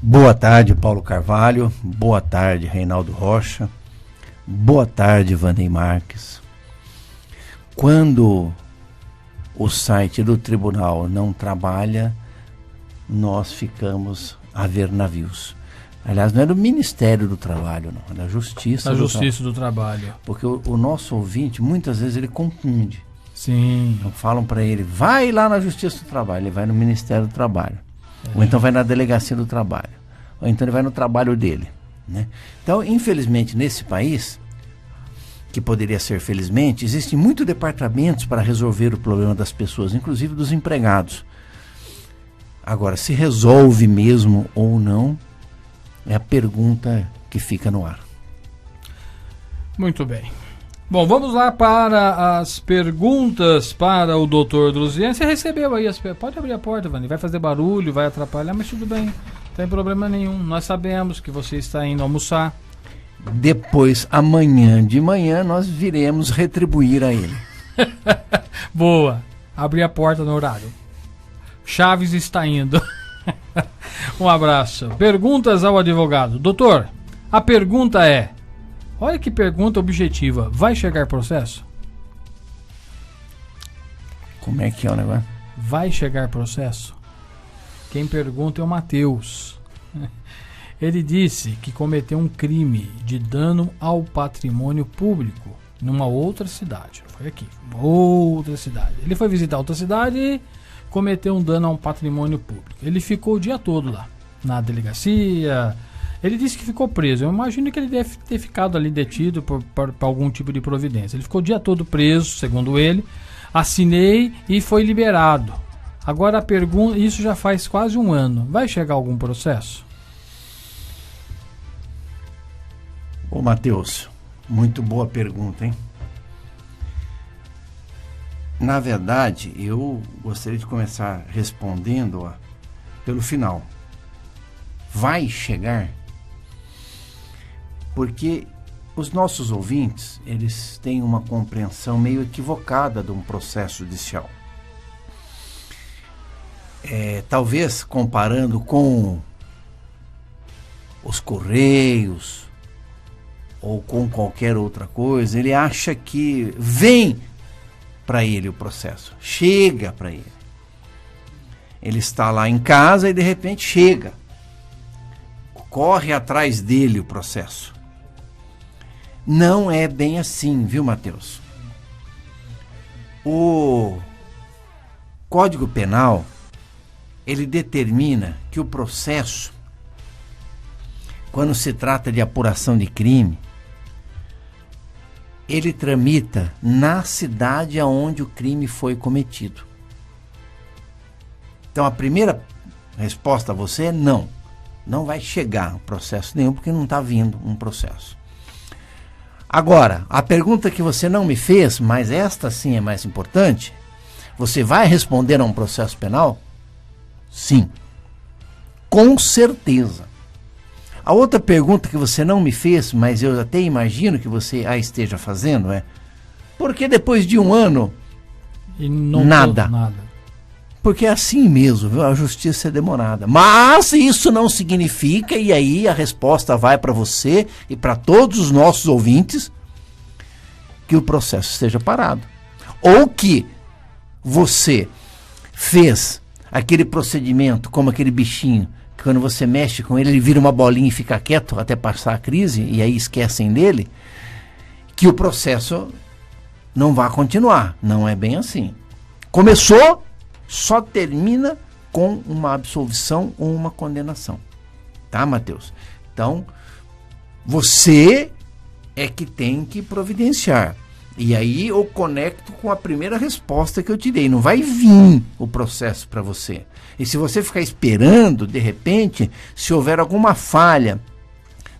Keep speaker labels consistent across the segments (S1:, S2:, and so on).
S1: Boa tarde, Paulo Carvalho. Boa tarde, Reinaldo Rocha. Boa tarde, Vanei Marques. Quando o site do tribunal não trabalha, nós ficamos a ver navios. Aliás, não é do Ministério do Trabalho, não, é da Justiça.
S2: Da Justiça do Trabalho.
S1: Porque o nosso ouvinte, muitas vezes, ele confunde.
S2: Sim.
S1: Então falam para ele, vai lá na Justiça do Trabalho, ele vai no Ministério do Trabalho. Ou então vai na Delegacia do Trabalho. Ou então ele vai no trabalho dele, né? Então, infelizmente, nesse país, que poderia ser felizmente, existem muitos departamentos para resolver o problema das pessoas, inclusive dos empregados. Agora, se resolve mesmo ou não, é a pergunta que fica no ar.
S2: Muito bem. Bom, vamos lá para as perguntas para o Dr. Drusian. Você recebeu aí as perguntas? Pode abrir a porta, Vani. Vai fazer barulho, vai atrapalhar, mas tudo bem. Não tem problema nenhum. Nós sabemos que você está indo almoçar.
S1: Depois, amanhã de manhã, nós viremos retribuir a ele.
S2: Boa. Abrir a porta no horário. Chaves está indo. Um abraço. Perguntas ao advogado. Doutor, a pergunta é... Olha que pergunta objetiva. Vai chegar processo?
S1: Como é que é o negócio?
S2: Vai chegar processo? Quem pergunta é o Matheus. Ele disse que cometeu um crime de dano ao patrimônio público numa outra cidade. Não foi aqui, uma outra cidade. Ele foi visitar outra cidade e cometeu um dano ao patrimônio público. Ele ficou o dia todo lá, na delegacia. Ele disse que ficou preso. Eu imagino que ele deve ter ficado ali detido por algum tipo de providência. Ele ficou o dia todo preso, segundo ele. Assinei e foi liberado. Agora a pergunta, isso já faz quase um ano. Vai chegar algum processo?
S1: Ô Matheus, muito boa pergunta, hein? Na verdade, eu gostaria de começar respondendo pelo final. Vai chegar? Porque os nossos ouvintes, eles têm uma compreensão meio equivocada de um processo judicial. Talvez comparando com os Correios ou com qualquer outra coisa, ele acha que vem para ele o processo, chega para ele. Ele está lá em casa e de repente chega. Corre atrás dele o processo. Não é bem assim, viu, Matheus? O Código Penal, ele determina que o processo, quando se trata de apuração de crime, ele tramita na cidade onde o crime foi cometido. Então a primeira resposta a você é não. Não vai chegar processo nenhum, porque não está vindo um processo. Agora, a pergunta que você não me fez, mas esta sim é mais importante, você vai responder a um processo penal? Sim. Com certeza. A outra pergunta que você não me fez, mas eu até imagino que você a esteja fazendo é: por que depois de um ano
S2: E não
S1: nada?
S2: Nada.
S1: Porque é assim mesmo, viu? A justiça é demorada. Mas isso não significa, e aí a resposta vai para você e para todos os nossos ouvintes, que o processo esteja parado. Ou que você fez aquele procedimento como aquele bichinho, que quando você mexe com ele, ele vira uma bolinha e fica quieto até passar a crise, e aí esquecem dele, que o processo não vai continuar. Não é bem assim. Começou, só termina com uma absolvição ou uma condenação. Tá, Matheus? Então, você é que tem que providenciar. E aí eu conecto com a primeira resposta que eu te dei. Não vai vir o processo para você. E se você ficar esperando, de repente, se houver alguma falha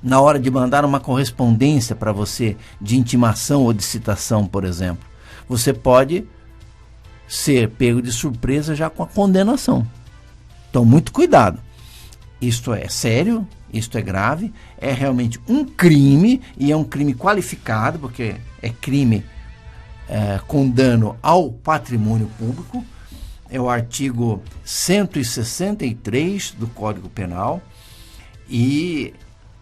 S1: na hora de mandar uma correspondência para você de intimação ou de citação, por exemplo, você pode ser pego de surpresa já com a condenação. Então, muito cuidado. Isto é sério, isto é grave, é realmente um crime, e é um crime qualificado, porque é crime com dano ao patrimônio público. É o artigo 163 do Código Penal. e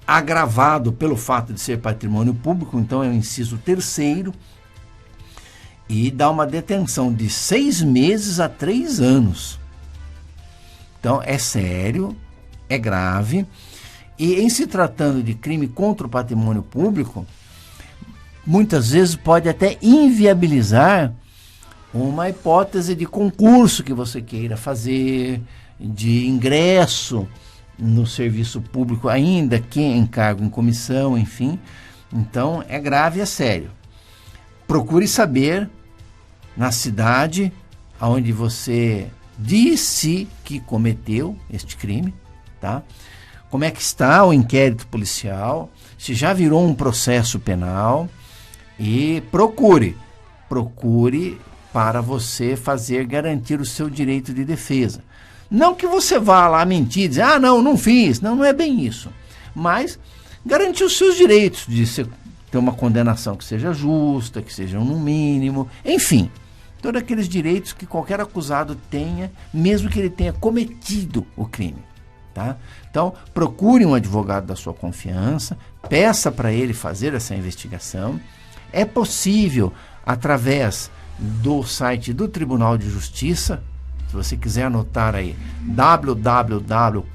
S1: agravado pelo fato de ser patrimônio público, então é o inciso 3º, e dá uma detenção de 6 meses a 3 anos. Então é sério, é grave, e em se tratando de crime contra o patrimônio público, muitas vezes pode até inviabilizar uma hipótese de concurso que você queira fazer, de ingresso no serviço público, ainda que em cargo em comissão, enfim. Então é grave e é sério. Procure saber na cidade onde você disse que cometeu este crime, tá? Como é que está o inquérito policial, se já virou um processo penal, e procure para você garantir o seu direito de defesa. Não que você vá lá mentir, dizer, não fiz. Não é bem isso. Mas garantir os seus direitos de ter uma condenação que seja justa, que seja no mínimo, enfim. Todos aqueles direitos que qualquer acusado tenha, mesmo que ele tenha cometido o crime. Tá? Então, procure um advogado da sua confiança, peça para ele fazer essa investigação. É possível, através do site do Tribunal de Justiça, se você quiser anotar aí, www.t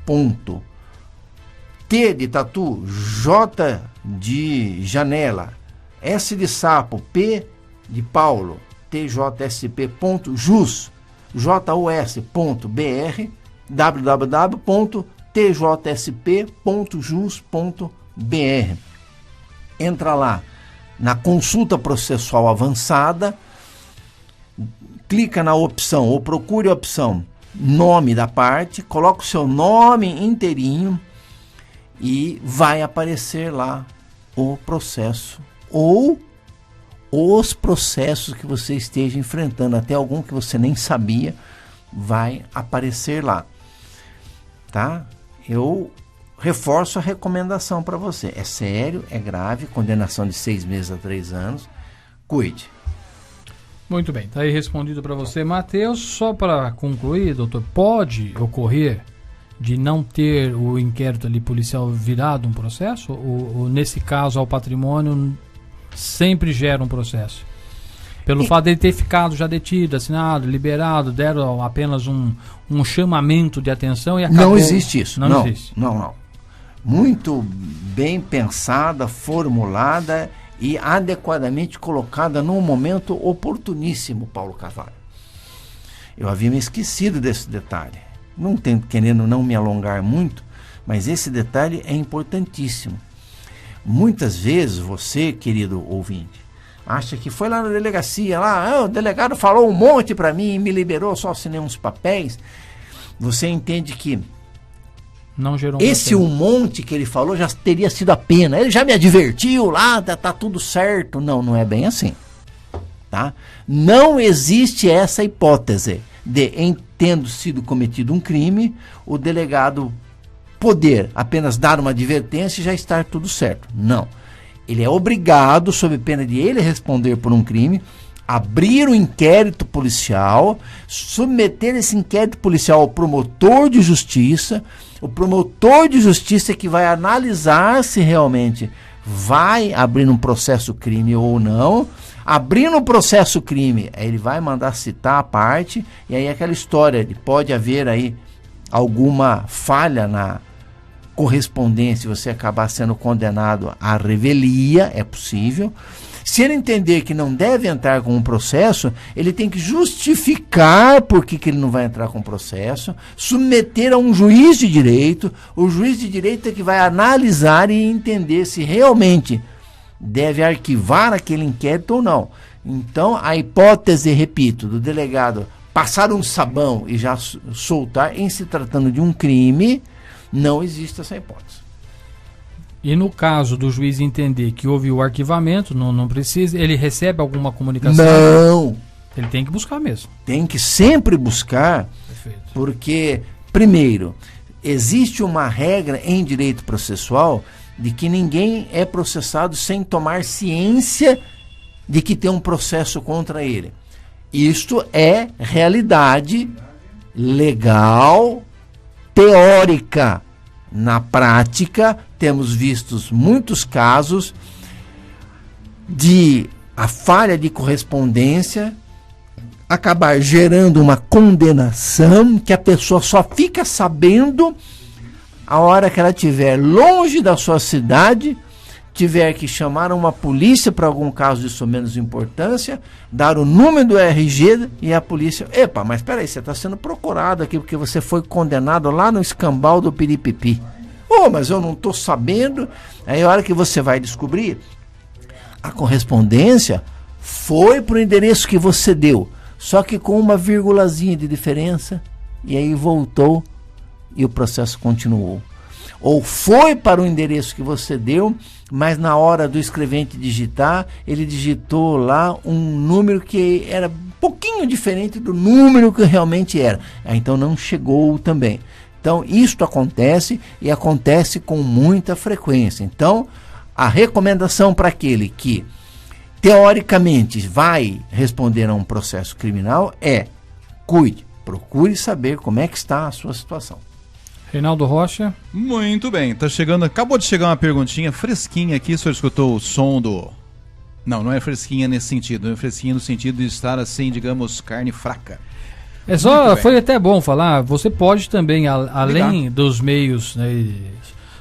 S1: de tatu, j de janela, s de sapo, p de Paulo, tjsp.jus, jus.br, www.tjsp.jus.br. Entra lá na consulta processual avançada, clica na opção, ou procure a opção nome da parte, coloca o seu nome inteirinho e vai aparecer lá o processo ou os processos que você esteja enfrentando, até algum que você nem sabia, vai aparecer lá, tá? Eu reforço a recomendação para você. É sério, é grave, condenação de 6 meses a 3 anos. Cuide.
S2: Muito bem, está aí respondido para você, Matheus. Só para concluir, doutor, pode ocorrer de não ter o inquérito ali policial virado um processo? Ou nesse caso, ao patrimônio sempre gera um processo? Pelo fato de ele ter ficado já detido, assinado, liberado, deram apenas um chamamento de atenção e acabou...
S1: Não existe isso.
S2: Não existe.
S1: Não. Muito bem pensada, formulada e adequadamente colocada num momento oportuníssimo, Paulo Carvalho. Eu havia me esquecido desse detalhe. Não tenho querendo não me alongar muito, mas esse detalhe é importantíssimo. Muitas vezes você, querido ouvinte, acha que foi lá na delegacia, o delegado falou um monte para mim e me liberou, só assinei uns papéis. Você entende que
S2: não gerou
S1: esse um monte que ele falou já teria sido a pena. Ele já me advertiu lá, tá tudo certo. Não é bem assim. Tá? Não existe essa hipótese de, em tendo sido cometido um crime, o delegado poder apenas dar uma advertência e já estar tudo certo. Não. Ele é obrigado, sob pena de ele responder por um crime, abrir um inquérito policial, submeter esse inquérito policial ao promotor de justiça. O promotor de justiça é que vai analisar se realmente vai abrir um processo crime ou não. Abrindo o processo crime, ele vai mandar citar a parte, e aí aquela história de pode haver aí alguma falha na correspondência, você acabar sendo condenado à revelia, é possível. Se ele entender que não deve entrar com um processo, ele tem que justificar por que ele não vai entrar com o processo, submeter a um juiz de direito. O juiz de direito é que vai analisar e entender se realmente deve arquivar aquele inquérito ou não. Então, a hipótese, repito, do delegado passar um sabão e já soltar, em se tratando de um crime, não existe essa hipótese.
S2: E no caso do juiz entender que houve o arquivamento, não precisa, ele recebe alguma comunicação?
S1: Não!
S2: Ele tem que buscar mesmo.
S1: Tem que sempre buscar. Perfeito. Porque, primeiro, existe uma regra em direito processual de que ninguém é processado sem tomar ciência de que tem um processo contra ele. Isto é realidade legal, teórica. Na prática, temos visto muitos casos de a falha de correspondência acabar gerando uma condenação que a pessoa só fica sabendo a hora que ela estiver longe da sua cidade, tiver que chamar uma polícia para algum caso de menos importância, dar o número do RG e a polícia... Epa, mas espera aí, você está sendo procurado aqui porque você foi condenado lá no escambau do Piripipi. Mas eu não estou sabendo. Aí a hora que você vai descobrir, a correspondência foi para o endereço que você deu, só que com uma vírgulazinha de diferença, e aí voltou e o processo continuou. Ou foi para o endereço que você deu, mas na hora do escrevente digitar, ele digitou lá um número que era um pouquinho diferente do número que realmente era. Então não chegou também. Então isto acontece e acontece com muita frequência. Então a recomendação para aquele que teoricamente vai responder a um processo criminal é: cuide, procure saber como é que está a sua situação.
S2: Reinaldo Rocha.
S3: Muito bem, acabou de chegar uma perguntinha fresquinha aqui. O senhor escutou o som do... Não é fresquinha nesse sentido, é fresquinha no sentido de estar assim, digamos, carne fraca.
S2: Foi até bom falar, você pode também, além dos meios, né,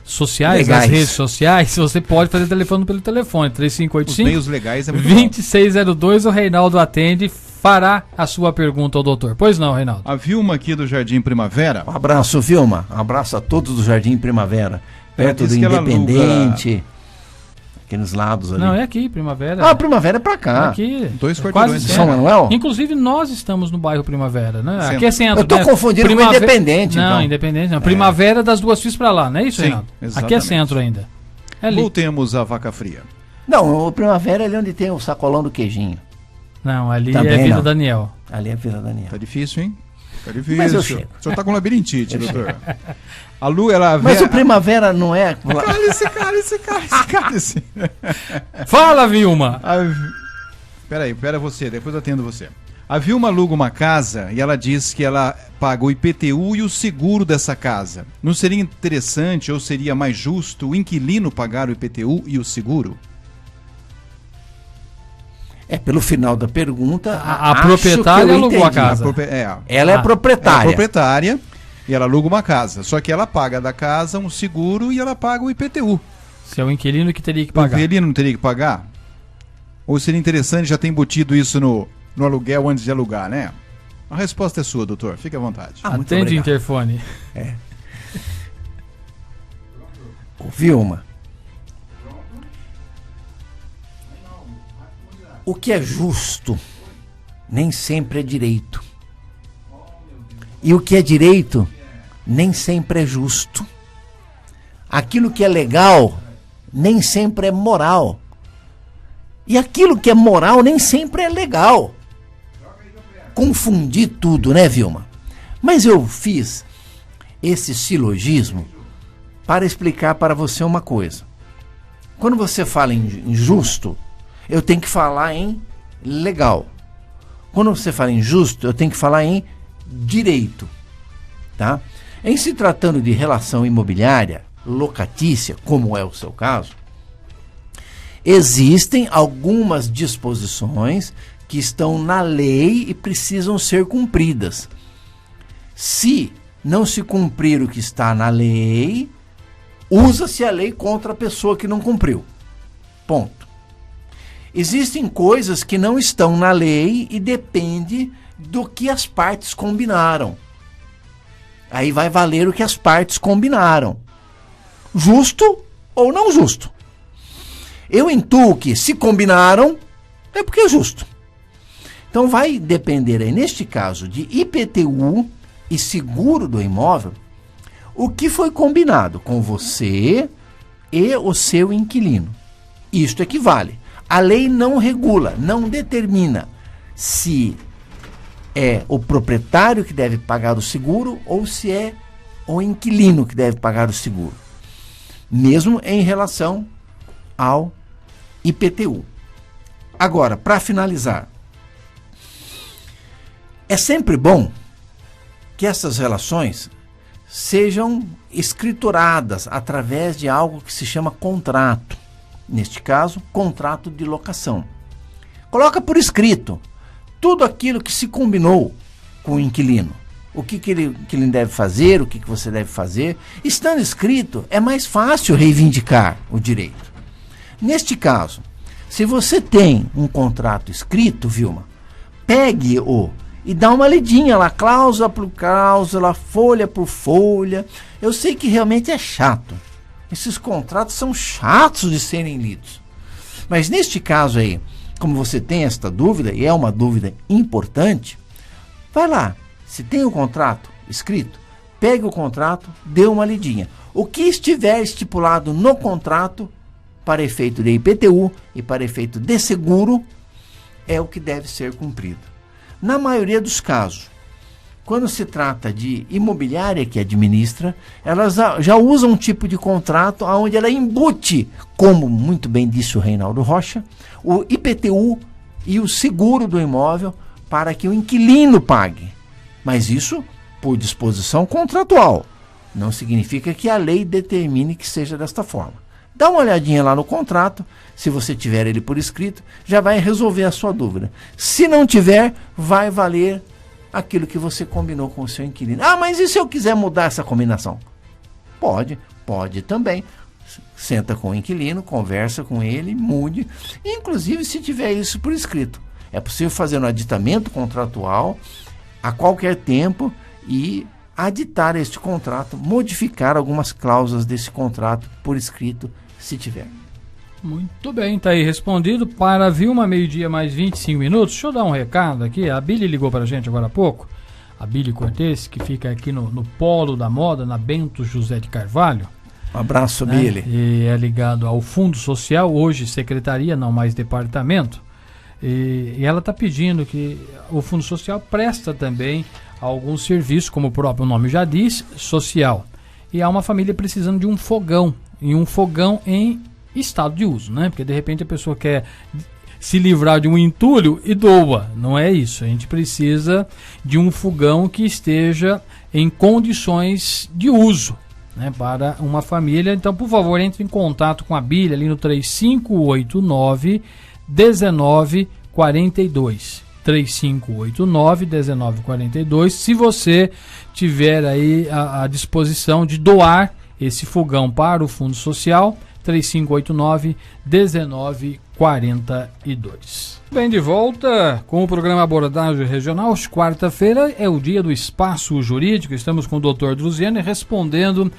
S2: sociais,
S1: legais,
S2: das redes sociais, você pode fazer telefone pelo telefone, 3585.
S3: Os meios legais é muito
S2: 2602, o Reinaldo atende, fará a sua pergunta ao doutor. Pois não, Reinaldo?
S3: A Vilma aqui do Jardim Primavera.
S1: Um abraço, Vilma. Um abraço a todos do Jardim Primavera. Perto do Independente. Aqueles lados ali.
S2: Não, é aqui, Primavera.
S1: Primavera é pra cá.
S2: É aqui.
S3: 2 quarteirões.
S1: São Manuel?
S2: Inclusive, nós estamos no bairro Primavera, né?
S3: Centro.
S2: Aqui é centro.
S1: Eu tô confundindo com Independente,
S2: Não,
S1: então.
S2: Independente não. Primavera das Duas Fios pra lá, não é isso,
S3: Sim,
S2: Reinaldo?
S3: exatamente.
S2: Aqui é centro ainda. É ali.
S3: Voltemos à Vaca Fria.
S1: Não, o Primavera é ali onde tem o sacolão do queijinho.
S2: Não, ali
S1: Também
S2: é Vila
S1: não.
S2: Daniel.
S1: Ali é Vila Daniel.
S3: Tá difícil, hein? Tá difícil.
S1: Mas eu
S3: O
S1: chego.
S3: senhor tá com labirintite, doutor. A Lu, ela...
S1: Mas o Primavera não é...
S3: Cálice.
S2: Fala, Vilma!
S3: Pera você, depois eu atendo você. A Vilma aluga uma casa e ela diz que ela paga o IPTU e o seguro dessa casa. Não seria interessante ou seria mais justo o inquilino pagar o IPTU e o seguro?
S1: Pelo final da pergunta...
S2: A proprietária alugou a casa.
S1: Ela é proprietária.
S3: Ela é proprietária e ela aluga uma casa. Só que ela paga da casa um seguro e ela paga o IPTU.
S2: Se é o inquilino que teria que
S3: O
S2: pagar.
S3: inquilino não teria que pagar? Ou seria interessante já ter embutido isso no aluguel antes de alugar, né? A resposta é sua, doutor. Fique à vontade.
S1: Muito
S2: Atende o
S1: obrigado.
S2: interfone.
S1: Vilma, o que é justo nem sempre é direito. E o que é direito nem sempre é justo. Aquilo que é legal nem sempre é moral. E aquilo que é moral nem sempre é legal. Confundi tudo, né, Vilma? Mas eu fiz esse silogismo para explicar para você uma coisa. Quando você fala em justo, eu tenho que falar em legal. Quando você fala em justo, eu tenho que falar em direito. Tá? Em se tratando de relação imobiliária, locatícia, como é o seu caso, existem algumas disposições que estão na lei e precisam ser cumpridas. Se não se cumprir o que está na lei, usa-se a lei contra a pessoa que não cumpriu. Ponto. Existem coisas que não estão na lei e depende do que as partes combinaram. Aí vai valer o que as partes combinaram. Justo ou não justo. Eu intuo que se combinaram, é porque é justo. Então vai depender aí, neste caso, de IPTU e seguro do imóvel, o que foi combinado com você e o seu inquilino. Isto equivale. A lei não regula, não determina se é o proprietário que deve pagar o seguro ou se é o inquilino que deve pagar o seguro. Mesmo em relação ao IPTU. Agora, para finalizar, é sempre bom que essas relações sejam escrituradas através de algo que se chama contrato. Neste caso, contrato de locação. Coloca por escrito tudo aquilo que se combinou com o inquilino. O que ele deve fazer, o que você deve fazer. Estando escrito, é mais fácil reivindicar o direito. Neste caso, se você tem um contrato escrito, Vilma, pegue-o e dá uma lidinha lá, cláusula por cláusula, folha por folha. Eu sei que realmente é chato. Esses contratos são chatos de serem lidos. Mas neste caso aí, como você tem esta dúvida, e é uma dúvida importante, vai lá. Se tem o contrato escrito, pegue o contrato, dê uma lidinha. O que estiver estipulado no contrato, para efeito de IPTU e para efeito de seguro, é o que deve ser cumprido. Na maioria dos casos, quando se trata de imobiliária que administra, elas já usam um tipo de contrato onde ela embute, como muito bem disse o Reinaldo Rocha, o IPTU e o seguro do imóvel para que o inquilino pague. Mas isso por disposição contratual. Não significa que a lei determine que seja desta forma. Dá uma olhadinha lá no contrato, se você tiver ele por escrito, já vai resolver a sua dúvida. Se não tiver, vai valer aquilo que você combinou com o seu inquilino. Ah, mas e se eu quiser mudar essa combinação? Pode também. Senta com o inquilino, conversa com ele, mude. Inclusive, se tiver isso por escrito. É possível fazer um aditamento contratual a qualquer tempo e aditar este contrato, modificar algumas cláusulas desse contrato por escrito, se tiver.
S2: Muito bem, tá aí respondido. Para Vilma, meio-dia mais 25 minutos. Deixa eu dar um recado aqui. A Billy ligou pra gente agora há pouco. A Billy Cortez, que fica aqui no Polo da Moda, na Bento José de Carvalho.
S1: Um abraço,
S2: né?
S1: Billy.
S2: E é ligado ao Fundo Social, hoje secretaria, não mais departamento. E ela está pedindo que o Fundo Social presta também alguns serviços, como o próprio nome já diz, social. E há uma família precisando de um fogão, e um fogão em estado de uso, né? Porque de repente a pessoa quer se livrar de um entulho e doa. Não é isso. A gente precisa de um fogão que esteja em condições de uso, né, para uma família. Então, por favor, entre em contato com a Bíblia ali no 3589 1942. 3589 1942. Se você tiver aí a disposição de doar esse fogão para o Fundo Social, 3589 1942. Bem, de volta com o programa Abordagem Regional. Quarta-feira é o dia do Espaço Jurídico. Estamos com o Dr. Druziani respondendo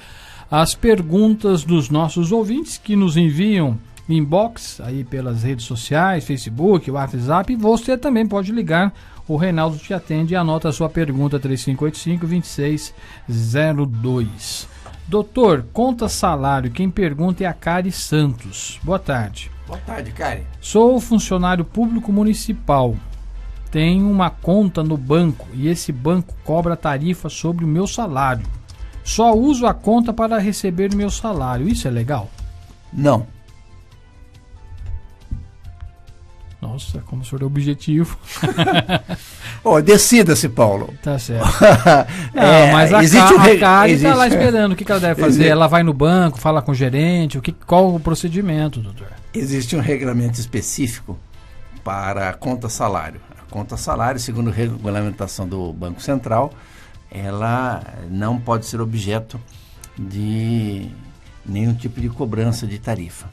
S2: as perguntas dos nossos ouvintes que nos enviam inbox aí pelas redes sociais, Facebook, WhatsApp, e você também pode ligar. O Reinaldo te atende e anota a sua pergunta 3585-2602. Doutor, conta salário, quem pergunta é a Cari Santos. Boa tarde.
S1: Boa tarde, Cari.
S2: Sou funcionário público municipal. Tenho uma conta no banco e esse banco cobra tarifa sobre o meu salário. Só uso a conta para receber meu salário. Isso é legal?
S1: Não.
S2: Nossa, como o senhor é objetivo.
S1: Decida-se, Paulo.
S2: Tá certo. Mas a Cari está lá esperando. O que ela deve fazer? Ela vai no banco, fala com o gerente. Qual o procedimento, doutor?
S1: Existe um regulamento específico para a conta salário. A conta salário, segundo a regulamentação do Banco Central, ela não pode ser objeto de nenhum tipo de cobrança de tarifa,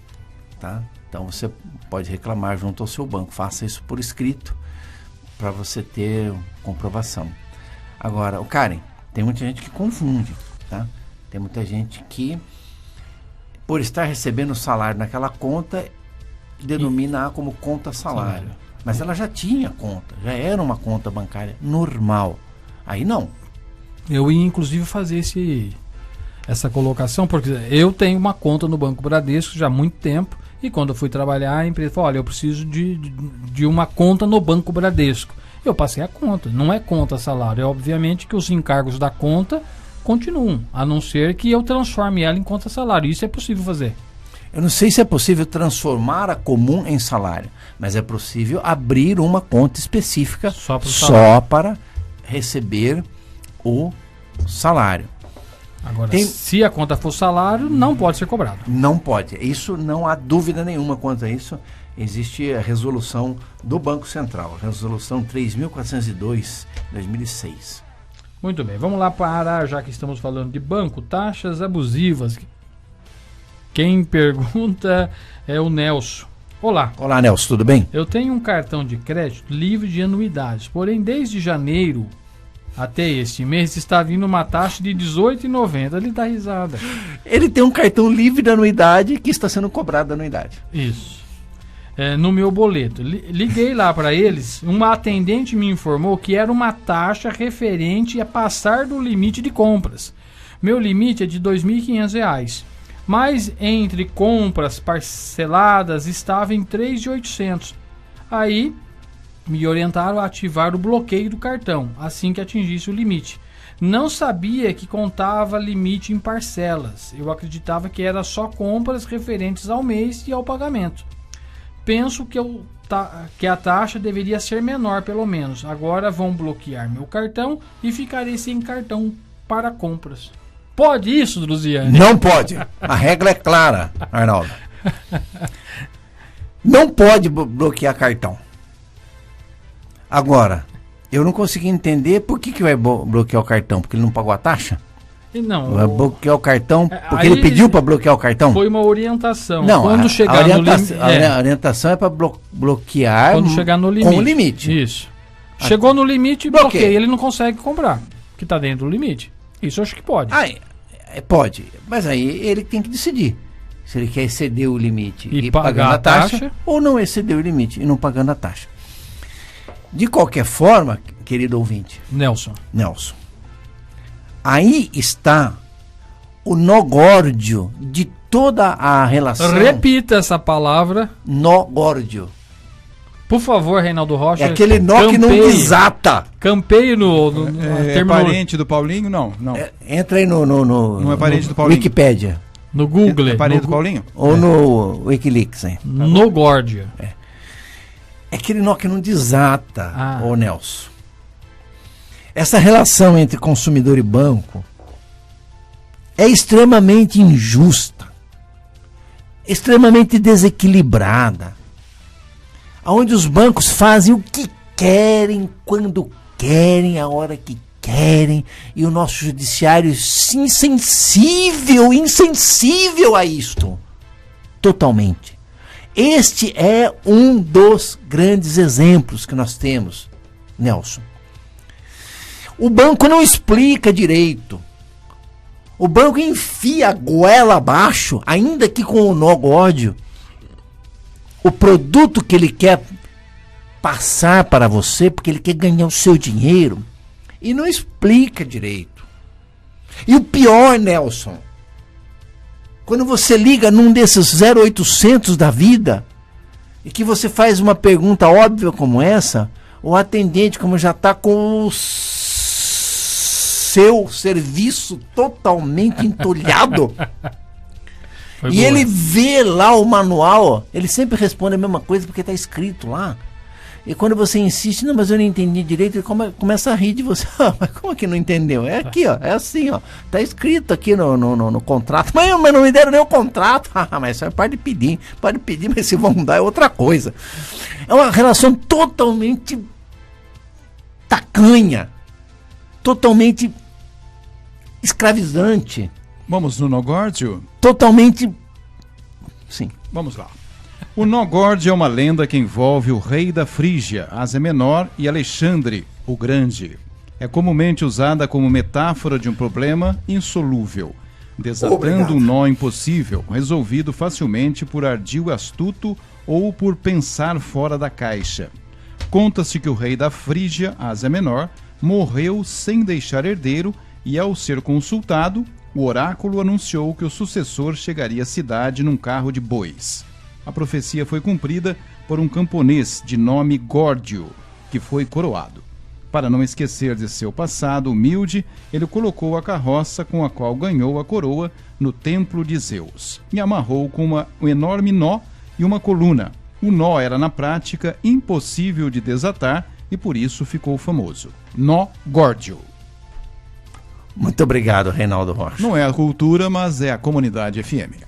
S1: tá? Então você pode reclamar junto ao seu banco. Faça isso por escrito para você ter comprovação. Agora, Karen, tem muita gente que confunde, tá? Tem muita gente que, por estar recebendo salário naquela conta, denomina como conta salário. Mas ela já tinha conta, já era uma conta bancária normal. Aí não.
S2: Eu ia inclusive fazer essa colocação, porque eu tenho uma conta no Banco Bradesco já há muito tempo. E quando eu fui trabalhar, a empresa falou, olha, eu preciso de uma conta no Banco Bradesco. Eu passei a conta, não é conta salário. É obviamente que os encargos da conta continuam, a não ser que eu transforme ela em conta salário. Isso é possível fazer.
S1: Eu não sei se é possível transformar a comum em salário, mas é possível abrir uma conta específica só para receber o salário.
S2: Agora, se a conta for salário, não pode ser cobrado.
S1: Não pode. Isso não há dúvida nenhuma quanto a isso. Existe a resolução do Banco Central, a resolução 3.402, 2006.
S2: Muito bem, vamos lá para, já que estamos falando de banco, taxas abusivas. Quem pergunta é o Nelson. Olá.
S1: Olá, Nelson, tudo bem?
S2: Eu tenho um cartão de crédito livre de anuidades, porém desde janeiro até este mês está vindo uma taxa de R$18,90. Ele dá risada.
S1: Ele tem um cartão livre de anuidade que está sendo cobrado da anuidade.
S2: Isso. No meu boleto. Liguei lá para eles, uma atendente me informou que era uma taxa referente a passar do limite de compras. Meu limite é de R$2.500, mas entre compras parceladas estava em R$3.800. Aí me orientaram a ativar o bloqueio do cartão assim que atingisse o limite. Não sabia que contava limite em parcelas. Eu acreditava que era só compras referentes ao mês e ao pagamento. Penso que a taxa deveria ser menor, pelo menos. Agora vão bloquear meu cartão e ficarei sem cartão para compras. Pode isso, Druziane?
S1: Não pode. A regra é clara, Arnaldo. Não pode bloquear cartão. Agora, eu não consegui entender por que vai bloquear o cartão. Porque ele não pagou a taxa?
S2: Não.
S1: Vai bloquear o cartão porque
S2: aí
S1: ele pediu para bloquear o cartão?
S2: Foi uma orientação.
S1: Não,
S2: quando chegar no limite.
S1: A orientação é para bloquear
S2: quando chegar no limite.
S1: Com o limite.
S2: Isso. Chegou no limite, bloqueia. Ele não consegue comprar, que está dentro do limite. Isso eu acho que pode.
S1: Pode, mas aí ele tem que decidir se ele quer exceder o limite
S2: e pagar a taxa
S1: ou não exceder o limite e não pagando a taxa. De qualquer forma, querido ouvinte,
S2: Nelson,
S1: aí está o nó górdio de toda a relação.
S2: Repita essa palavra.
S1: Nó górdio.
S2: Por favor, Reinaldo Rocha.
S1: É aquele nó que não desata.
S2: Campeie no
S3: é parente do Paulinho? Não.
S1: Entra aí no
S3: não é parente do Paulinho.
S1: Wikipédia.
S2: No Google.
S3: É parente do Paulinho?
S1: Ou no Wikileaks, hein?
S2: No górdio.
S1: É aquele nó que não desata, ô Nelson. Essa relação entre consumidor e banco é extremamente injusta, extremamente desequilibrada, onde os bancos fazem o que querem, quando querem, a hora que querem, e o nosso judiciário insensível a isto, totalmente. Este é um dos grandes exemplos que nós temos, Nelson. O banco não explica direito. O banco enfia a goela abaixo, ainda que com o nó górdio, o produto que ele quer passar para você, porque ele quer ganhar o seu dinheiro, e não explica direito. E o pior, Nelson, quando você liga num desses 0800 da vida, e que você faz uma pergunta óbvia como essa, o atendente, como já está com o seu serviço totalmente entulhado, e ele vê lá o manual, ele sempre responde a mesma coisa porque está escrito lá. E quando você insiste, não, mas eu não entendi direito, ele começa a rir de você. Mas como que não entendeu? É aqui, ó, é assim, ó. Tá escrito aqui no contrato. Mas não me deram nem o contrato. Mas isso pode pedir, mas se vão dar é outra coisa. É uma relação totalmente tacanha, totalmente escravizante.
S3: Vamos no nó górdio?
S1: Totalmente, sim.
S3: Vamos lá. O nó górdio é uma lenda que envolve o rei da Frígia, Ásia Menor, e Alexandre, o Grande. É comumente usada como metáfora de um problema insolúvel, desatando um nó impossível, resolvido facilmente por ardil astuto ou por pensar fora da caixa. Conta-se que o rei da Frígia, Ásia Menor, morreu sem deixar herdeiro e, ao ser consultado, o oráculo anunciou que o sucessor chegaria à cidade num carro de bois. A profecia foi cumprida por um camponês de nome Górdio, que foi coroado. Para não esquecer de seu passado humilde, ele colocou a carroça com a qual ganhou a coroa no templo de Zeus e amarrou com um enorme nó e uma coluna. O nó era, na prática, impossível de desatar e por isso ficou famoso. Nó Górdio.
S1: Muito obrigado, Reinaldo Rocha.
S3: Não é a cultura, mas é a Comunidade FM.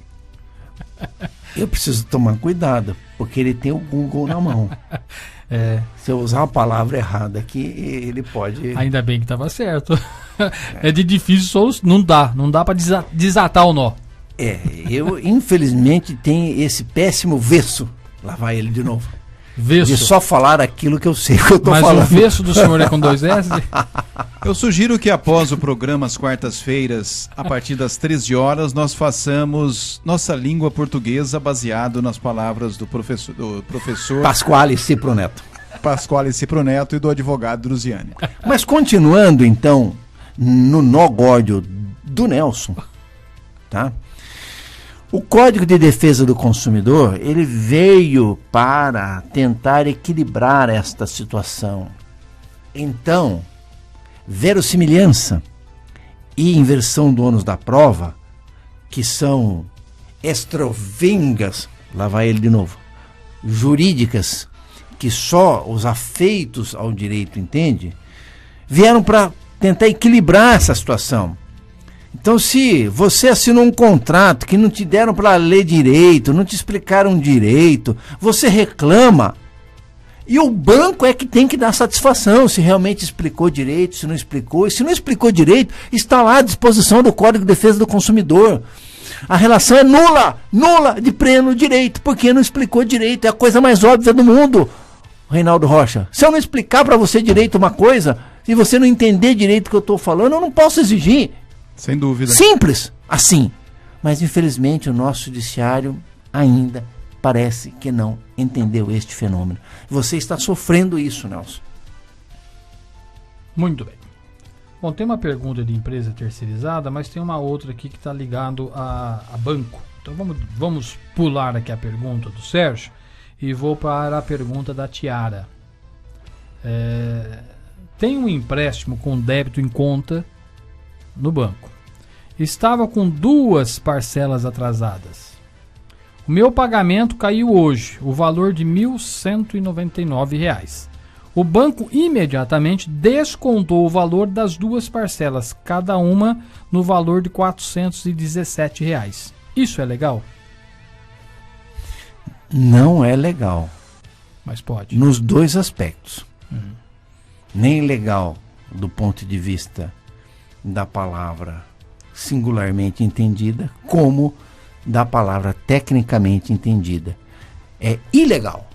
S1: Eu preciso tomar cuidado, porque ele tem o Google na mão. Se eu usar uma palavra errada aqui, ele pode...
S2: Ainda bem que estava certo. É de difícil solução. Não dá para desatar o nó.
S1: Eu infelizmente tenho esse péssimo vesso. Lá vai ele de novo.
S2: Vesso.
S1: De só falar aquilo que eu sei que eu tô
S2: Mas
S1: falando.
S2: o vesso do senhor é com 2 S?
S3: Eu sugiro que após o programa às quartas-feiras, a partir das 13 horas, nós façamos nossa língua portuguesa baseado nas palavras do professor
S1: Pasquale Cipro Neto.
S3: Pasquale Cipro Neto e do advogado Druziani.
S1: Mas continuando então no nó górdio do Nelson, tá? O Código de Defesa do Consumidor, ele veio para tentar equilibrar esta situação. Então, verossimilhança e inversão do ônus da prova, que são estrovingas, lá vai ele de novo, jurídicas, que só os afeitos ao direito entendem, vieram para tentar equilibrar essa situação. Então, se você assinou um contrato que não te deram para ler direito, não te explicaram direito, você reclama, e o banco é que tem que dar satisfação se realmente explicou direito, se não explicou. E se não explicou direito, está lá à disposição do Código de Defesa do Consumidor. A relação é nula de pleno direito, porque não explicou direito, é a coisa mais óbvia do mundo, Reinaldo Rocha. Se eu não explicar para você direito uma coisa, se você não entender direito o que eu estou falando, eu não posso exigir.
S3: Sem dúvida.
S1: Simples assim. Mas infelizmente o nosso judiciário ainda parece que não entendeu este fenômeno. Você está sofrendo isso, Nelson.
S2: Muito bem. Bom, tem uma pergunta de empresa terceirizada, mas tem uma outra aqui que está ligado a banco. Então vamos pular aqui a pergunta do Sérgio e vou para a pergunta da Tiara. Tem um empréstimo com débito em conta no banco. Estava com 2 parcelas atrasadas. O meu pagamento caiu hoje, o valor de R$ 1.199. O banco imediatamente descontou o valor das 2 parcelas, cada uma no valor de R$ 417. Isso é legal?
S1: Não é legal.
S2: Mas pode.
S1: Nos 2 aspectos. Nem legal do ponto de vista da palavra singularmente entendida, como da palavra tecnicamente entendida. É ilegal.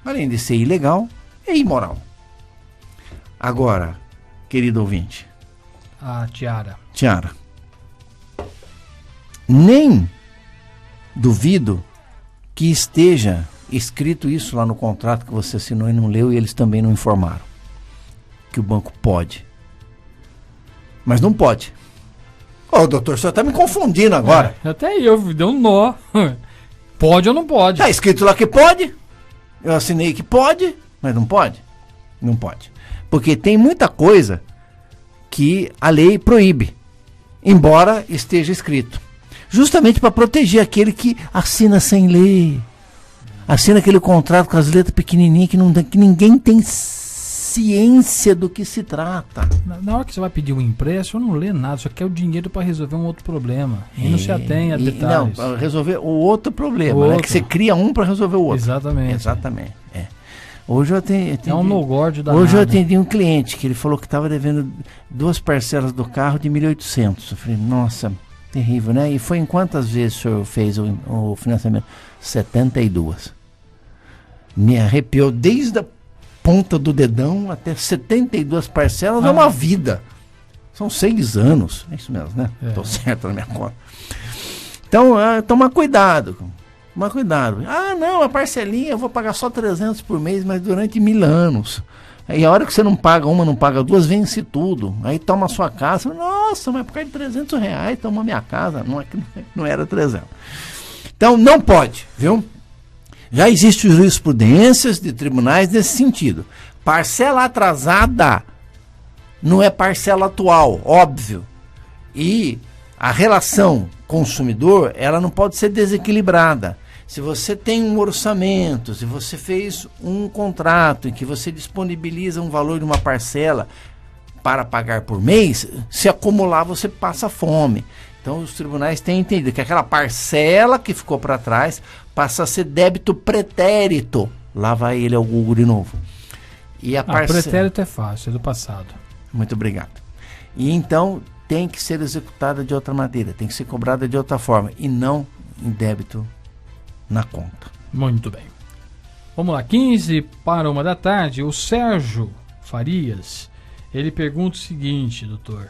S1: Além de ser ilegal, é imoral. Agora, querido ouvinte.
S2: A Tiara.
S1: Nem duvido que esteja escrito isso lá no contrato que você assinou e não leu, e eles também não informaram. Que o banco pode. Mas não pode. Doutor, o senhor está me confundindo agora.
S2: Até eu, deu um nó. Pode ou não pode?
S1: Está escrito lá que pode. Eu assinei que pode, mas não pode. Não pode. Porque tem muita coisa que a lei proíbe, embora esteja escrito. Justamente para proteger aquele que assina sem ler. Assina aquele contrato com as letras pequenininhas que ninguém tem ciência do que se trata.
S2: Na hora que você vai pedir um empréstimo, não lê nada, só quer o dinheiro para resolver um outro problema. E não se atém a detalhes.
S1: Não, resolver o outro problema, né? Que você cria um para resolver o outro.
S2: Exatamente.
S1: Hoje eu atendi,
S2: é um no-gord danado.
S1: Hoje eu atendi um cliente que ele falou que estava devendo 2 parcelas do carro de 1.800. Eu falei, nossa, terrível, né? E foi em quantas vezes o senhor fez o financiamento? 72. Me arrepiou desde a ponta do dedão até 72 parcelas, é uma vida. São 6 anos. É isso mesmo, né? Estou certo na minha conta. Então, tomar cuidado. Tomar cuidado. Não, a parcelinha eu vou pagar só 300 por mês, mas durante 1000 anos. Aí a hora que você não paga uma, não paga 2, vence tudo. Aí toma a sua casa. Nossa, mas por causa de R$300 tomou minha casa. Não era 300. Então, não pode, viu? Já existem jurisprudências de tribunais nesse sentido. Parcela atrasada não é parcela atual, óbvio. E a relação consumidor, ela não pode ser desequilibrada. Se você tem um orçamento, se você fez um contrato em que você disponibiliza um valor de uma parcela para pagar por mês, se acumular você passa fome. Então os tribunais têm entendido que aquela parcela que ficou para trás passa a ser débito pretérito. Lá vai ele ao Google de novo. E a
S2: pretérito é fácil, é do passado.
S1: Muito obrigado. E então tem que ser executada de outra maneira, tem que ser cobrada de outra forma e não em débito na conta.
S2: Muito bem. Vamos lá, 15 para 1 da tarde, o Sérgio Farias, ele pergunta o seguinte, doutor: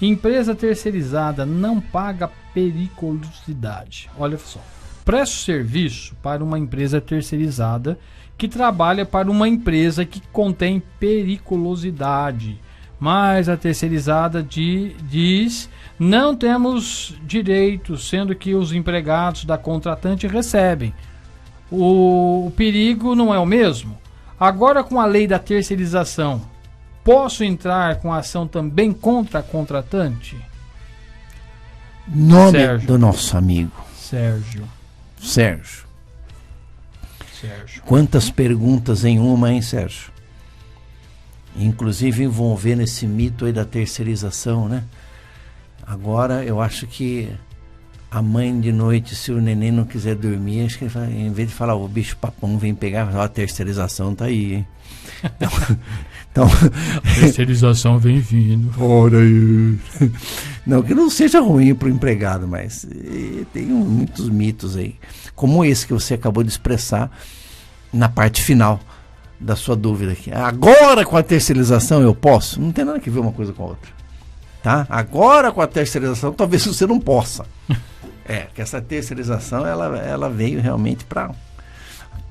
S2: empresa terceirizada não paga periculosidade. Olha só, presto serviço para uma empresa terceirizada que trabalha para uma empresa que contém periculosidade, mas a terceirizada diz: não temos direitos, sendo que os empregados da contratante recebem. O perigo não é o mesmo? Agora, com a lei da terceirização, posso entrar com ação também contra a contratante?
S1: Nome
S2: Sérgio.
S1: do nosso amigo
S2: Sérgio.
S1: Quantas perguntas em uma, hein, Sérgio? Inclusive envolvendo esse mito aí da terceirização, né? Agora eu acho que a mãe de noite, se o neném não quiser dormir, acho que ele fala, em vez de falar, o bicho papão vem pegar, a terceirização tá aí, hein? Então
S2: a terceirização vem vindo.
S1: Ora aí. Não que não seja ruim para o empregado, mas tem muitos mitos aí, como esse que você acabou de expressar na parte final da sua dúvida aqui. Agora com a terceirização eu posso? Não tem nada que ver uma coisa com a outra, tá? Agora com a terceirização talvez você não possa. Que essa terceirização ela veio realmente para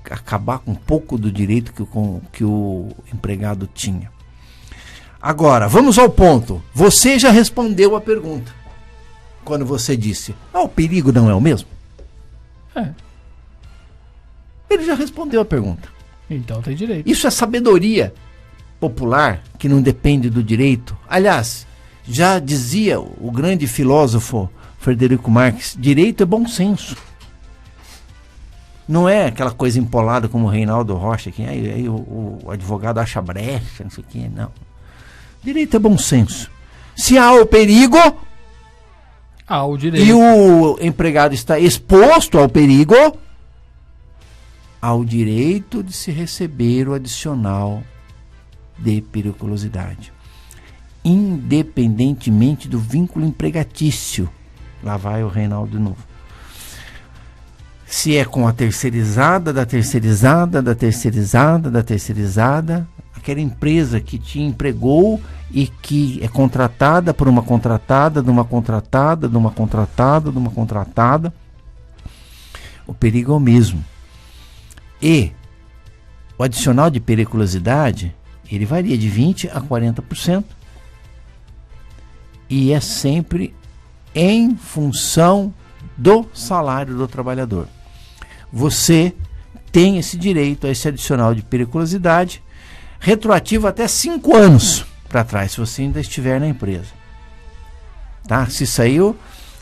S1: acabar com um pouco do direito que o empregado tinha. Agora, vamos ao ponto. Você já respondeu a pergunta quando você disse: o perigo não é o mesmo? Ele já respondeu a pergunta.
S2: Então tem direito.
S1: Isso é sabedoria popular que não depende do direito. Aliás, já dizia o grande filósofo Frederico Marques: direito é bom senso. Não é aquela coisa empolada como o Reinaldo Rocha, que aí o advogado acha brecha, não sei o que, não. Direito é bom senso. Se há o perigo,
S2: há o direito.
S1: E o empregado está exposto ao perigo, há o direito de se receber o adicional de periculosidade, independentemente do vínculo empregatício. Lá vai o Reinaldo de novo. Se é com a terceirizada, aquela empresa que te empregou e que é contratada por uma contratada, de uma contratada, de uma contratada, de uma contratada, o perigo é o mesmo. E o adicional de periculosidade, ele varia de 20% a 40%. E é sempre em função do salário do trabalhador. Você tem esse direito a esse adicional de periculosidade retroativo até 5 anos para trás, se você ainda estiver na empresa. Tá? Se saiu,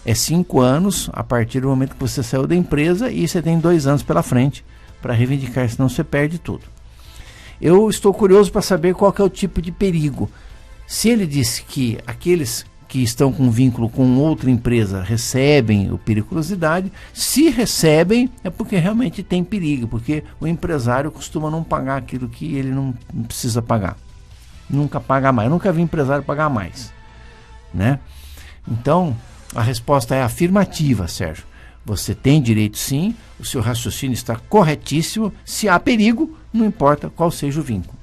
S1: é 5 anos a partir do momento que você saiu da empresa, e você tem 2 anos pela frente para reivindicar, senão você perde tudo. Eu estou curioso para saber qual que é o tipo de perigo. Se ele disse que aqueles que estão com vínculo com outra empresa recebem o periculosidade, se recebem é porque realmente tem perigo, porque o empresário costuma não pagar aquilo que ele não precisa pagar. Nunca paga mais. Eu nunca vi empresário pagar mais, né? Então, a resposta é afirmativa, Sérgio. Você tem direito sim, o seu raciocínio está corretíssimo. Se há perigo, não importa qual seja o vínculo.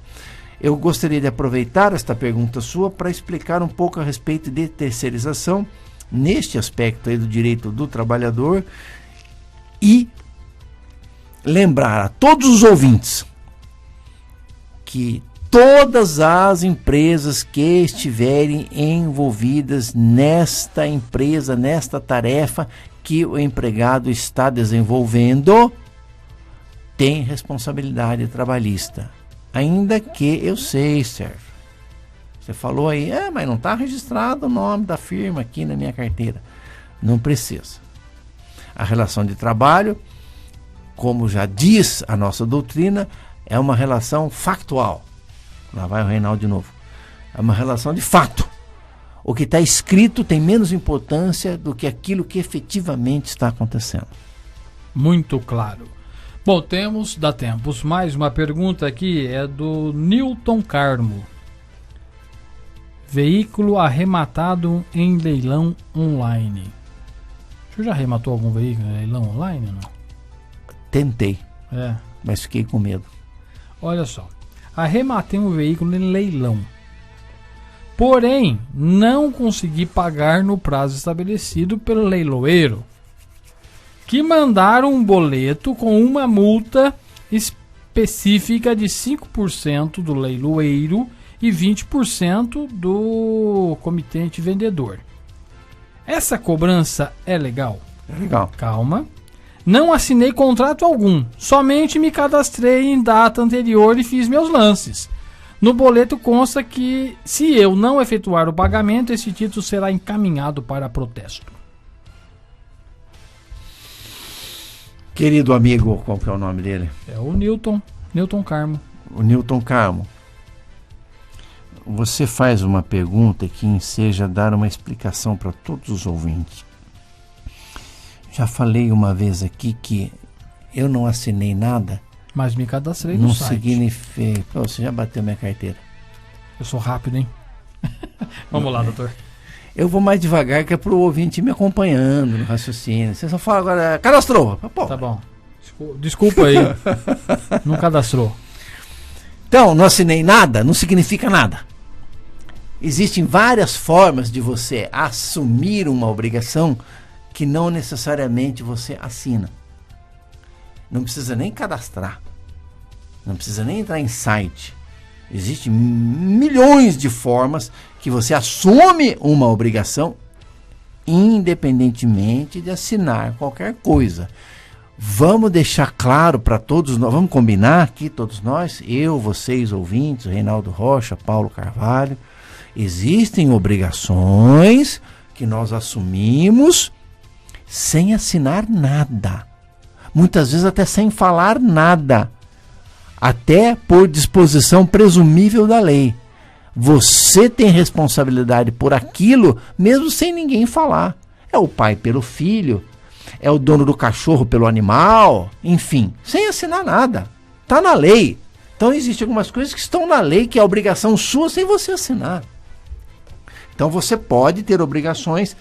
S1: Eu gostaria de aproveitar esta pergunta sua para explicar um pouco a respeito de terceirização, neste aspecto aí do direito do trabalhador, e lembrar a todos os ouvintes que todas as empresas que estiverem envolvidas nesta empresa, nesta tarefa que o empregado está desenvolvendo, tem responsabilidade trabalhista. Ainda que eu sei, Sérgio, você falou aí, mas não está registrado o nome da firma aqui na minha carteira. Não precisa. A relação de trabalho, como já diz a nossa doutrina, é uma relação factual. Lá vai o Reinaldo de novo. É uma relação de fato. O que está escrito tem menos importância do que aquilo que efetivamente está acontecendo.
S2: Muito claro. Bom, dá tempos. Mais uma pergunta aqui é do Newton Carmo. Veículo arrematado em leilão online. Você já arrematou algum veículo em leilão online ou não?
S1: Tentei,
S2: É.
S1: mas fiquei com medo.
S2: Olha só. Arrematei um veículo em leilão. Porém, não consegui pagar no prazo estabelecido pelo leiloeiro, que mandaram um boleto com uma multa específica de 5% do leiloeiro e 20% do comitente vendedor. Essa cobrança é legal?
S1: É legal.
S2: Calma. Não assinei contrato algum, somente me cadastrei em data anterior e fiz meus lances. No boleto consta que, se eu não efetuar o pagamento, esse título será encaminhado para protesto.
S1: Querido amigo, qual que é o nome dele?
S2: É o Newton Carmo.
S1: O Newton Carmo. Você faz uma pergunta que enseja dar uma explicação para todos os ouvintes. Já falei uma vez aqui que eu não assinei nada.
S2: Mas me cadastrei no
S1: Não
S2: site.
S1: significa... Pô, você já bateu minha carteira.
S2: Eu sou rápido, hein? Vamos lá, doutor.
S1: Eu vou mais devagar, que é pro ouvinte ir me acompanhando no raciocínio. Você só fala agora, cadastrou. Pô.
S2: Tá bom. Desculpa aí. Não cadastrou.
S1: Então, não assinei nada, não significa nada. Existem várias formas de você assumir uma obrigação que não necessariamente você assina. Não precisa nem cadastrar. Não precisa nem entrar em site. Existem milhões de formas que você assume uma obrigação independentemente de assinar qualquer coisa. Vamos deixar claro para todos nós, vamos combinar aqui todos nós, eu, vocês ouvintes, Reinaldo Rocha, Paulo Carvalho, existem obrigações que nós assumimos sem assinar nada. Muitas vezes até sem falar nada. Até por disposição presumível da lei. Você tem responsabilidade por aquilo, mesmo sem ninguém falar. É o pai pelo filho, é o dono do cachorro pelo animal, enfim, sem assinar nada. Está na lei. Então existem algumas coisas que estão na lei, que é obrigação sua sem você assinar. Então você pode ter obrigações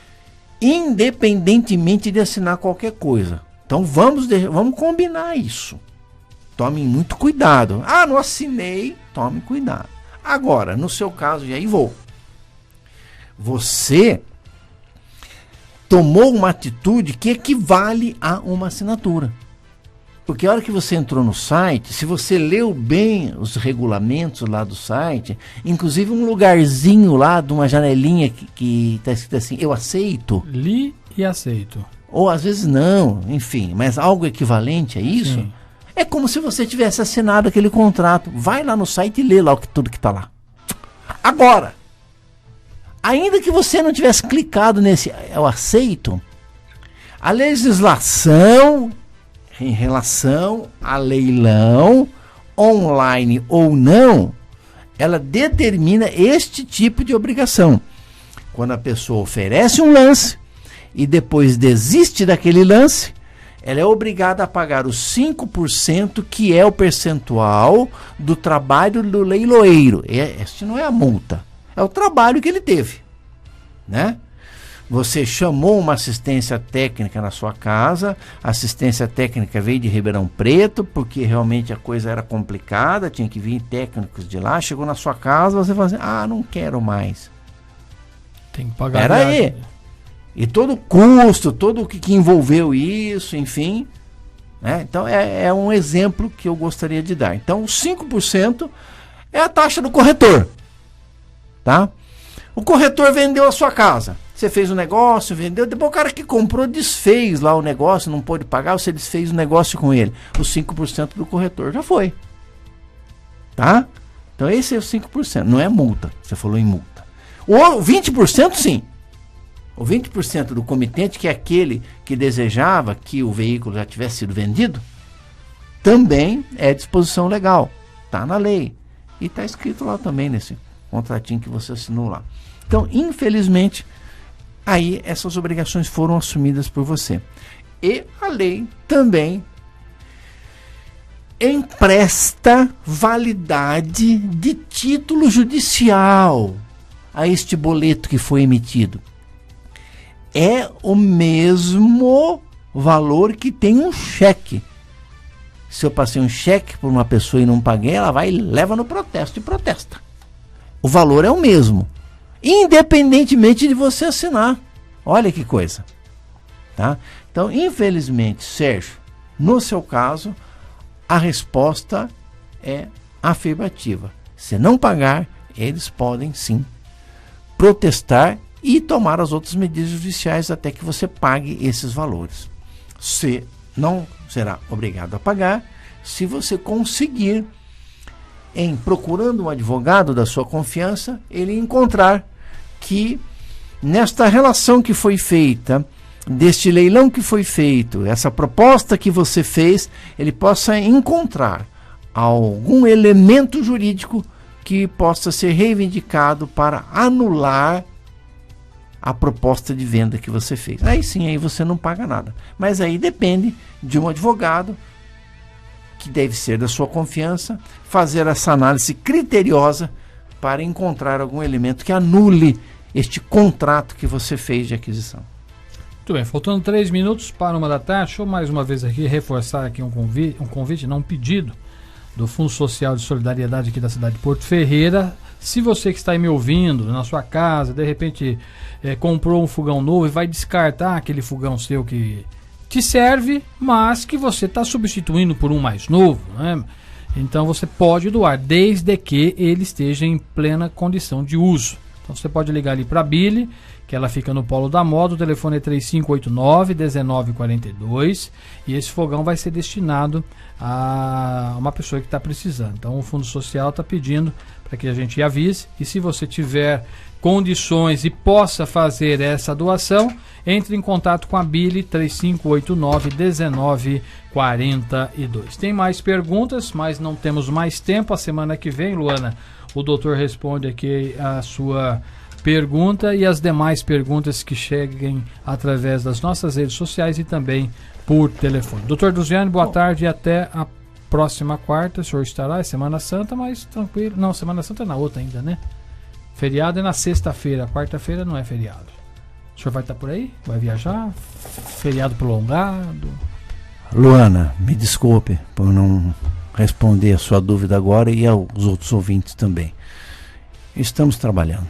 S1: independentemente de assinar qualquer coisa. Então vamos combinar isso. Tome muito cuidado. Ah, não assinei. Tome cuidado. Agora, no seu caso, e aí vou. Você tomou uma atitude que equivale a uma assinatura. Porque a hora que você entrou no site, se você leu bem os regulamentos lá do site, inclusive um lugarzinho lá de uma janelinha que está escrito assim, eu aceito.
S2: Li e aceito.
S1: Ou às vezes não, enfim, mas algo equivalente a isso.
S2: Sim.
S1: É como se você tivesse assinado aquele contrato. Vai lá no site e lê lá tudo que está lá. Agora, ainda que você não tivesse clicado nesse eu aceito, a legislação em relação a leilão, online ou não, ela determina este tipo de obrigação. Quando a pessoa oferece um lance e depois desiste daquele lance, ela é obrigada a pagar os 5%, que é o percentual do trabalho do leiloeiro. Este não é a multa, é o trabalho que ele teve, né? Você chamou uma assistência técnica na sua casa, a assistência técnica veio de Ribeirão Preto, porque realmente a coisa era complicada, tinha que vir técnicos de lá, chegou na sua casa, você fala assim, não quero mais.
S2: Tem que pagar.
S1: Espera aí. E todo o custo, todo o que envolveu isso, enfim. Né? Então é um exemplo que eu gostaria de dar. Então os 5% é a taxa do corretor. Tá? O corretor vendeu a sua casa. Você fez o negócio, vendeu. Depois o cara que comprou desfez lá o negócio, não pôde pagar, você desfez o negócio com ele. Os 5% do corretor já foi. Tá? Então esse é o 5%. Não é multa. Você falou em multa. O 20% sim. O 20% do comitente, que é aquele que desejava que o veículo já tivesse sido vendido, também é disposição legal. Está na lei. E está escrito lá também nesse contratinho que você assinou lá. Então, infelizmente, aí essas obrigações foram assumidas por você. E a lei também empresta validade de título judicial a este boleto que foi emitido. É o mesmo valor que tem um cheque. Se eu passei um cheque por uma pessoa e não paguei, ela vai e leva no protesto e protesta. O valor é o mesmo, independentemente de você assinar. Olha que coisa. Tá? Então, infelizmente, Sérgio, no seu caso, a resposta é afirmativa. Se não pagar, eles podem sim protestar e tomar as outras medidas judiciais até que você pague esses valores. Você não será obrigado a pagar se você conseguir, em procurando um advogado da sua confiança, ele encontrar que nesta relação que foi feita, deste leilão que foi feito, essa proposta que você fez, ele possa encontrar algum elemento jurídico que possa ser reivindicado para anular a proposta de venda que você fez. Aí sim, aí você não paga nada. Mas aí depende de um advogado, que deve ser da sua confiança, fazer essa análise criteriosa para encontrar algum elemento que anule este contrato que você fez de aquisição.
S2: Muito bem, faltando 3 minutos para 1 da tarde, deixa eu mais uma vez aqui reforçar aqui um convite, não um pedido, do Fundo Social de Solidariedade aqui da cidade de Porto Ferreira. Se você que está aí me ouvindo, na sua casa, de repente comprou um fogão novo e vai descartar aquele fogão seu que te serve, mas que você está substituindo por um mais novo, né? Então você pode doar, desde que ele esteja em plena condição de uso. Então você pode ligar ali para a Billy, que ela fica no Polo da Moda, o telefone é 3589-1942, e esse fogão vai ser destinado a uma pessoa que está precisando. Então o Fundo Social está pedindo para que a gente avise, e se você tiver condições e possa fazer essa doação, entre em contato com a Billy, 3589-1942. Tem mais perguntas, mas não temos mais tempo. A semana que vem, Luana, o doutor responde aqui a sua pergunta e as demais perguntas que cheguem através das nossas redes sociais e também por telefone. Doutor Duziane, boa tarde e até a próxima quarta. O senhor estará, é Semana Santa, mas tranquilo. Não, Semana Santa é na outra ainda, né? Feriado é na sexta-feira, quarta-feira não é feriado. O senhor vai estar por aí? Vai viajar? Feriado prolongado?
S1: Luana, me desculpe por não responder a sua dúvida agora e aos outros ouvintes também. Estamos trabalhando.